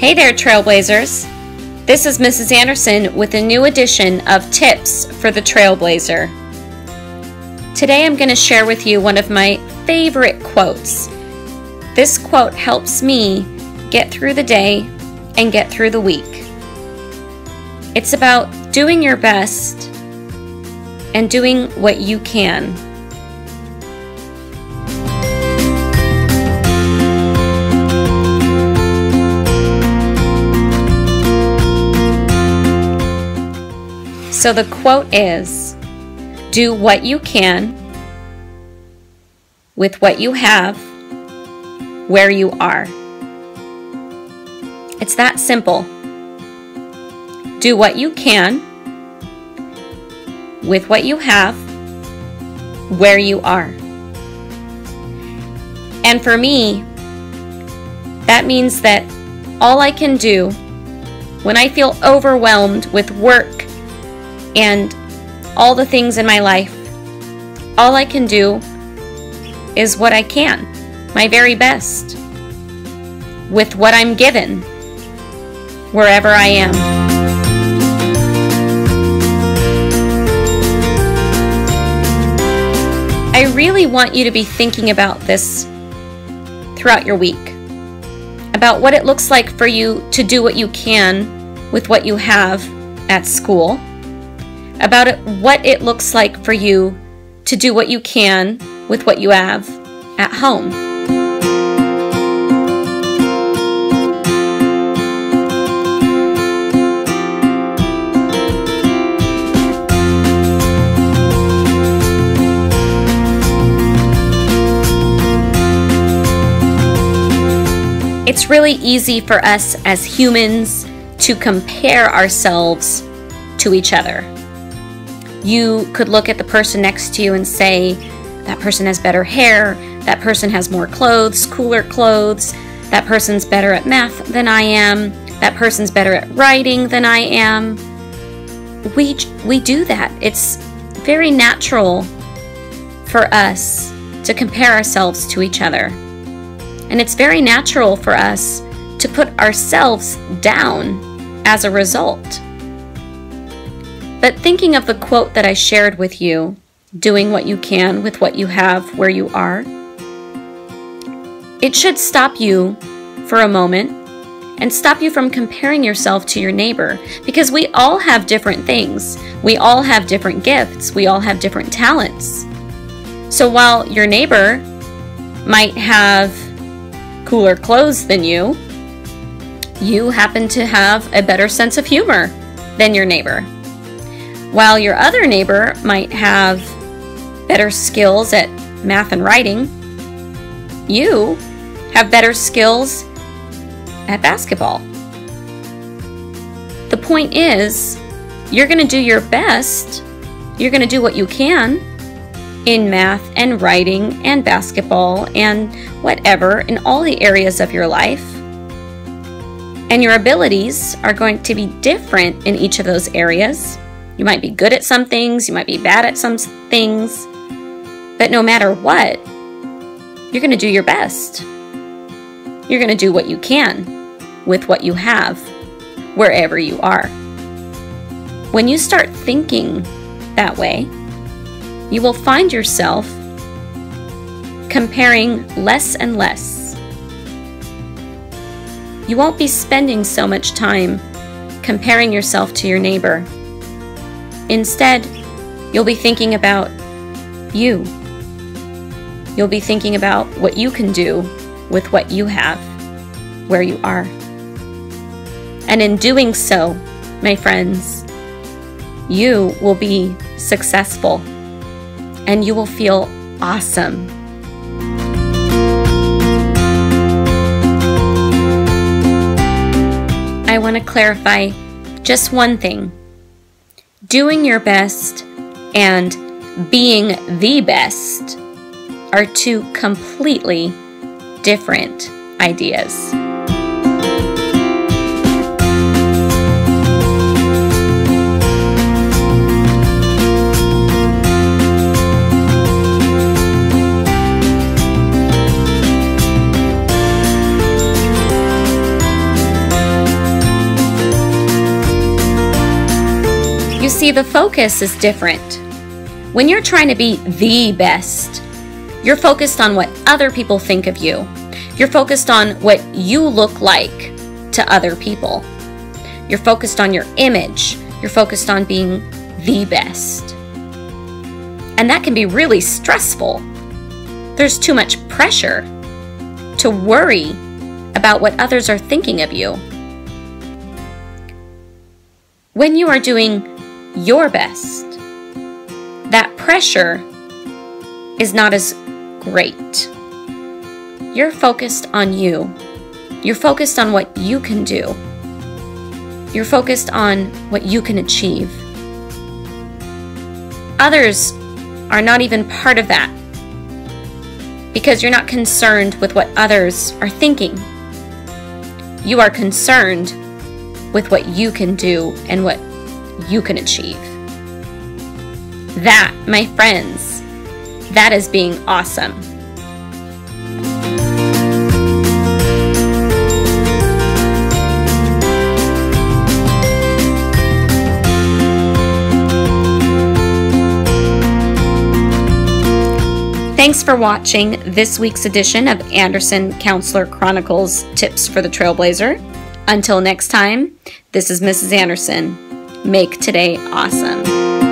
Hey there, Trailblazers. This is Mrs. Anderson with a new edition of Tips for the Trailblazer. Today I'm going to share with you one of my favorite quotes. This quote helps me get through the day and get through the week. It's about doing your best and doing what you can. So the quote is, do what you can with what you have where you are. It's that simple. Do what you can with what you have where you are. And for me, that means that all I can do when I feel overwhelmed with work and all the things in my life, all I can do is what I can, my very best, with what I'm given, wherever I am. I really want you to be thinking about this throughout your week, about what it looks like for you to do what you can with what you have at school, about what it looks like for you to do what you can with what you have at home. It's really easy for us as humans to compare ourselves to each other. You could look at the person next to you and say, that person has better hair, that person has more clothes, cooler clothes, that person's better at math than I am, that person's better at writing than I am. We do that. It's very natural for us to compare ourselves to each other. And it's very natural for us to put ourselves down as a result. But thinking of the quote that I shared with you, doing what you can with what you have where you are, it should stop you for a moment and stop you from comparing yourself to your neighbor, because we all have different things. We all have different gifts. We all have different talents. So while your neighbor might have cooler clothes than you, you happen to have a better sense of humor than your neighbor. While your other neighbor might have better skills at math and writing, you have better skills at basketball. The point is, you're going to do your best, you're going to do what you can in math and writing and basketball and whatever, in all the areas of your life. And your abilities are going to be different in each of those areas. You might be good at some things, you might be bad at some things, but no matter what, you're going to do your best. You're going to do what you can with what you have, wherever you are. When you start thinking that way, you will find yourself comparing less and less. You won't be spending so much time comparing yourself to your neighbor. Instead, you'll be thinking about you. You'll be thinking about what you can do with what you have, where you are. And in doing so, my friends, you will be successful and you will feel awesome. I want to clarify just one thing. Doing your best and being the best are two completely different ideas. see, the focus is different. When you're trying to be the best, you're focused on what other people think of you. You're focused on what you look like to other people. You're focused on your image. You're focused on being the best. And that can be really stressful. There's too much pressure to worry about what others are thinking of you. When you are doing your best, that pressure is not as great. You're focused on you. You're focused on what you can do. You're focused on what you can achieve. Others are not even part of that because you're not concerned with what others are thinking. You are concerned with what you can do and what you can achieve. That, my friends, that is being awesome. Thanks for watching this week's edition of Anderson Counselor Chronicles Tips for the Trailblazer. Until next time, this is Mrs. Anderson. Make today awesome.